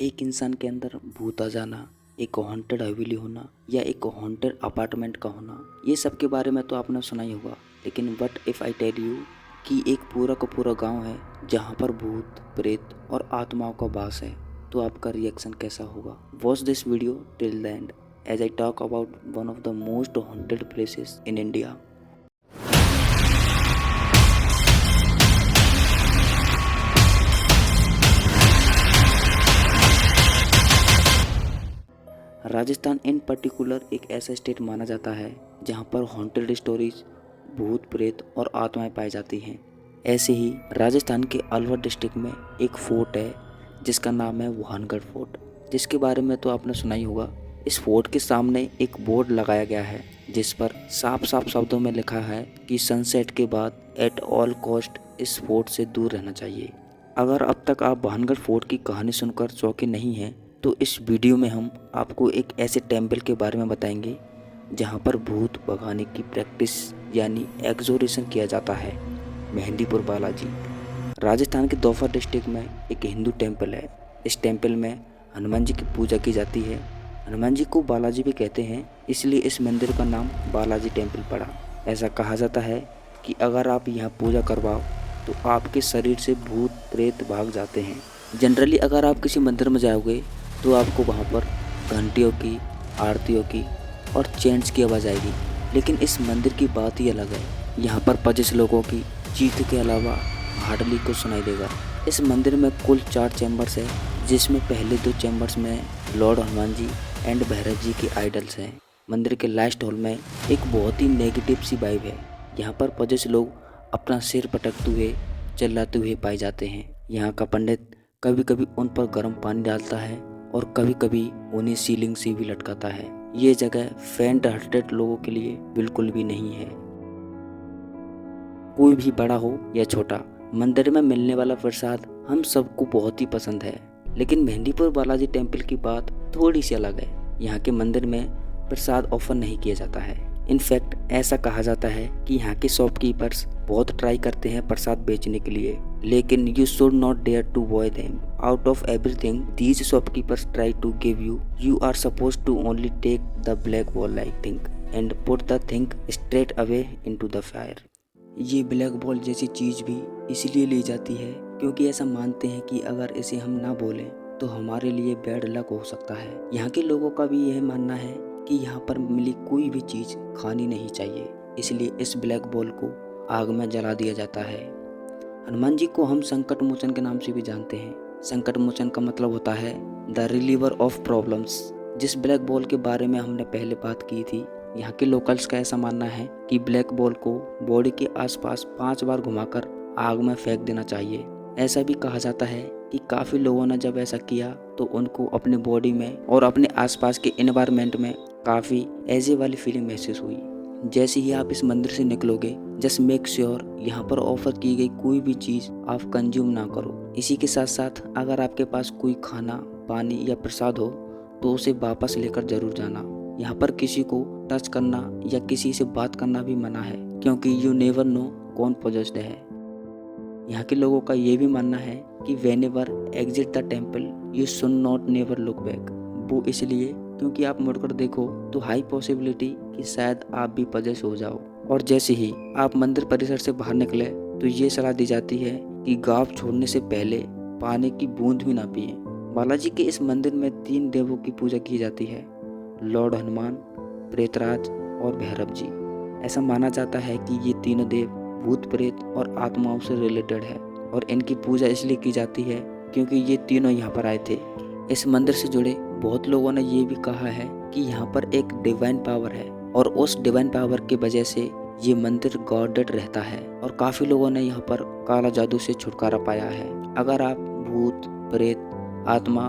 एक इंसान के अंदर भूत आ जाना, एक हॉन्टेड हवेली होना या एक हॉन्टेड अपार्टमेंट का होना, ये सब के बारे में तो आपने सुना ही होगा। लेकिन what if I tell you कि एक पूरा का पूरा गांव है जहां पर भूत, प्रेत और आत्माओं का वास है, तो आपका रिएक्शन कैसा होगा? Watch this video till the end as I talk about one of the most haunted places in India. Rajasthan in particular एक ऐसा स्टेट माना जाता है जहां पर हॉन्टेड स्टोरीज, भूत, प्रेत और आत्माएं पाई जाती हैं। ऐसे ही राजस्थान के अलवर डिस्ट्रिक्ट में एक फोर्ट है जिसका नाम है वहानगढ़ फोर्ट, जिसके बारे में तो आपने सुना ही होगा। इस फोर्ट के सामने एक बोर्ड लगाया गया है जिस पर साफ साफ शब्दों में लिखा है कि सनसेट के बाद एट ऑल कॉस्ट इस फोर्ट से दूर रहना चाहिए। अगर अब तक आप वहानगढ़ फोर्ट की कहानी सुनकर चौंके नहीं हैं, तो इस वीडियो में हम आपको एक ऐसे टेम्पल के बारे में बताएंगे जहां पर भूत भगाने की प्रैक्टिस यानी एक्सोर्सिज्म किया जाता है। मेहंदीपुर बालाजी राजस्थान के दौसा डिस्ट्रिक्ट में एक हिंदू टेम्पल है। इस टेम्पल में हनुमान जी की पूजा की जाती है। हनुमान जी को बालाजी भी कहते हैं, इसलिए इस मंदिर का नाम बालाजी टेम्पल पड़ा। ऐसा कहा जाता है कि अगर आप यहाँ पूजा करवाओ तो आपके शरीर से भूत प्रेत भाग जाते हैं। जनरली अगर आप किसी मंदिर में जाओगे तो आपको वहाँ पर घंटियों की, आरतियों की और चैंट्स की आवाज़ आएगी, लेकिन इस मंदिर की बात ही अलग है। यहाँ पर 25 लोगों की चीख के अलावा हार्डली कुछ सुनाई देगा। इस मंदिर में कुल 4 चैम्बर्स है, जिसमें पहले 2 चैम्बर्स में लॉर्ड हनुमान जी एंड भैरव जी के आइडल्स हैं। मंदिर के लास्ट हॉल में एक बहुत ही नेगेटिव सी वाइब है। यहाँ पर 25 लोग अपना सिर पटकते हुए, चिल्लाते हुए पाए जाते हैं। यहाँ का पंडित कभी कभी उन पर गर्म पानी डालता है और कभी कभी उन्हें सीलिंग से भी लटकाता है। ये जगह फेंट हार्टेड लोगों के लिए बिल्कुल भी नहीं है। कोई भी बड़ा हो या छोटा, मंदिर में मिलने वाला प्रसाद हम सबको बहुत ही पसंद है। लेकिन मेहंदीपुर बालाजी टेम्पल की बात थोड़ी सी अलग है। यहाँ के मंदिर में प्रसाद ऑफर नहीं किया जाता है। इनफैक्ट ऐसा कहा जाता है कि यहाँ के शॉपकीपर्स बहुत ट्राई करते हैं प्रसाद बेचने के लिए, लेकिन you should not dare to buy them. Out of everything these shopkeepers try to give you, you are suppose to only take the black ball like thing and put the thing straight away into the fire. ये black ball जैसी चीज भी इसलिए ली जाती है क्योंकि ऐसा मानते हैं कि अगर इसे हम ना बोलें तो हमारे लिए बैड लक हो सकता है। यहाँ के लोगों का भी यह मानना है कि यहाँ पर मिली कोई भी चीज खानी नहीं चाहिए, इसलिए इस ब्लैक बॉल को आग में जला दिया जाता है। हनुमान जी को हम संकट मोचन के नाम से भी जानते हैं। संकट मोचन का मतलब होता है द रिलीवर ऑफ प्रॉब्लम्स। जिस ब्लैक बॉल के बारे में हमने पहले बात की थी, यहाँ के लोकल्स का ऐसा मानना है कि ब्लैक बॉल को बॉडी के आसपास 5 बार घुमाकर आग में फेंक देना चाहिए। ऐसा भी कहा जाता है कि काफ़ी लोगों ने जब ऐसा किया तो उनको अपने बॉडी में और अपने आसपास के एनवायरनमेंट में काफ़ी ऐसे वाली फीलिंग महसूस हुई। जैसे ही आप इस मंदिर से निकलोगे, जस्ट मेक श्योर यहाँ पर ऑफर की गई कोई भी चीज़ आप कंज्यूम ना करो। इसी के साथ साथ अगर आपके पास कोई खाना, पानी या प्रसाद हो तो उसे वापस लेकर जरूर जाना। यहाँ पर किसी को टच करना या किसी से बात करना भी मना है, क्योंकि यू नेवर नो कौन पोजेस्ड है। यहाँ के लोगों का ये भी मानना है कि whenever exit the temple you should not never look back. वो इसलिए क्योंकि आप मुड़कर देखो तो हाई पॉसिबिलिटी कि शायद आप भी पजेस हो जाओ। और जैसे ही आप मंदिर परिसर से बाहर निकले तो ये सलाह दी जाती है कि गांव छोड़ने से पहले पानी की बूंद भी ना पिए। बालाजी के इस मंदिर में 3 देवों की पूजा की जाती है, लॉर्ड हनुमान, प्रेतराज और भैरव जी। ऐसा माना जाता है कि ये तीनों देव भूत प्रेत और आत्माओं से रिलेटेड है और इनकी पूजा इसलिए की जाती है क्योंकि ये तीनों यहाँ पर आए थे। इस मंदिर से जुड़े बहुत लोगों ने ये भी कहा है कि यहाँ पर एक डिवाइन पावर है और उस डिवाइन पावर की वजह से ये मंदिर गॉडेड रहता है और काफ़ी लोगों ने यहाँ पर काला जादू से छुटकारा पाया है। अगर आप भूत, प्रेत, आत्मा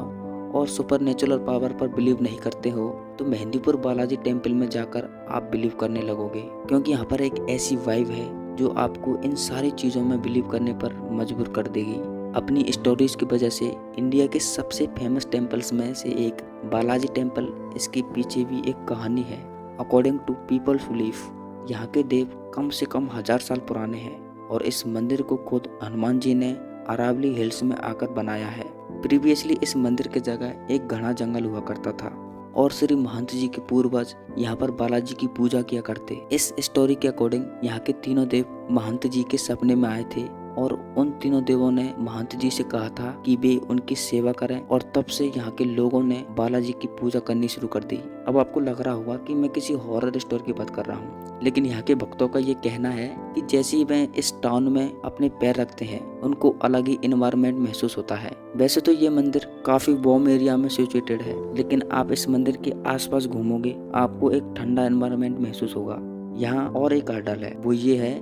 और सुपरनेचुरल पावर पर बिलीव नहीं करते हो तो मेहंदीपुर बालाजी टेम्पल में जाकर आप बिलीव करने लगोगे, क्योंकि यहाँ पर एक ऐसी वाइब है जो आपको इन सारी चीज़ों में बिलीव करने पर मजबूर कर देगी। अपनी स्टोरीज की वजह से इंडिया के सबसे फेमस टेम्पल्स में से एक बालाजी टेम्पल, इसके पीछे भी एक कहानी है। अकॉर्डिंग टू पीपल्स बिलीफ यहाँ के देव कम से कम 1000 साल पुराने हैं और इस मंदिर को खुद हनुमान जी ने अरावली हिल्स में आकर बनाया है। प्रीवियसली इस मंदिर की जगह एक घना जंगल हुआ करता था और श्री महंत जी के पूर्वज यहाँ पर बालाजी की पूजा किया करते। इस स्टोरी के अकॉर्डिंग यहाँ के तीनों देव महंत जी के सपने में आए थे और उन तीनों देवों ने महंत जी से कहा था कि वे उनकी सेवा करें और तब से यहाँ के लोगों ने बालाजी की पूजा करनी शुरू कर दी। अब आपको लग रहा होगा कि मैं किसी हॉरर स्टोरी की बात कर रहा हूँ, लेकिन यहाँ के भक्तों का ये कहना है कि जैसे ही वे इस टाउन में अपने पैर रखते हैं उनको अलग ही इन्वायरमेंट महसूस होता है। वैसे तो ये मंदिर काफी वार्म एरिया में सिचुएटेड है, लेकिन आप इस मंदिर के आसपास घूमोगे आपको एक ठंडा एनवायरनमेंट महसूस होगा। यहाँ और एक हर्डल है, वो ये है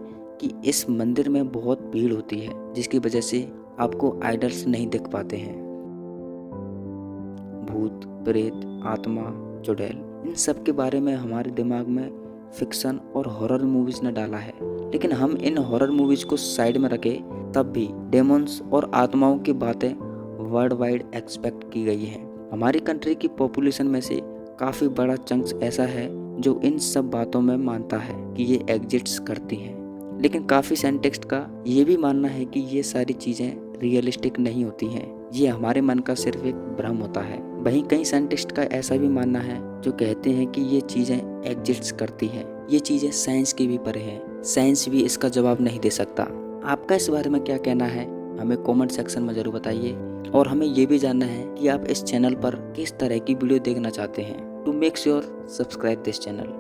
कि इस मंदिर में बहुत भीड़ होती है जिसकी वजह से आपको आइडल्स नहीं दिख पाते हैं। भूत, प्रेत, आत्मा, चुड़ैल, इन सब के बारे में हमारे दिमाग में फिक्शन और हॉरर मूवीज ने डाला है, लेकिन हम इन हॉरर मूवीज को साइड में रखे तब भी डेमोन्स और आत्माओं की बातें वर्ल्ड वाइड एक्सपेक्ट की गई है। हमारी कंट्री की पॉपुलेशन में से काफी बड़ा चंक्स ऐसा है जो इन सब बातों में मानता है कि ये एग्जिस्ट करती हैं, लेकिन काफी साइंटिस्ट का ये भी मानना है कि ये सारी चीजें रियलिस्टिक नहीं होती हैं, ये हमारे मन का सिर्फ एक भ्रम होता है। वहीं कई साइंटिस्ट का ऐसा भी मानना है जो कहते हैं कि ये चीजें एग्जिस्ट करती हैं, ये चीजें साइंस के भी परे हैं, साइंस भी इसका जवाब नहीं दे सकता। आपका इस बारे में क्या कहना है हमें कमेंट सेक्शन में जरूर बताइए, और हमें ये भी जानना है कि आप इस चैनल पर किस तरह की वीडियो देखना चाहते हैं। To make sure subscribe this channel.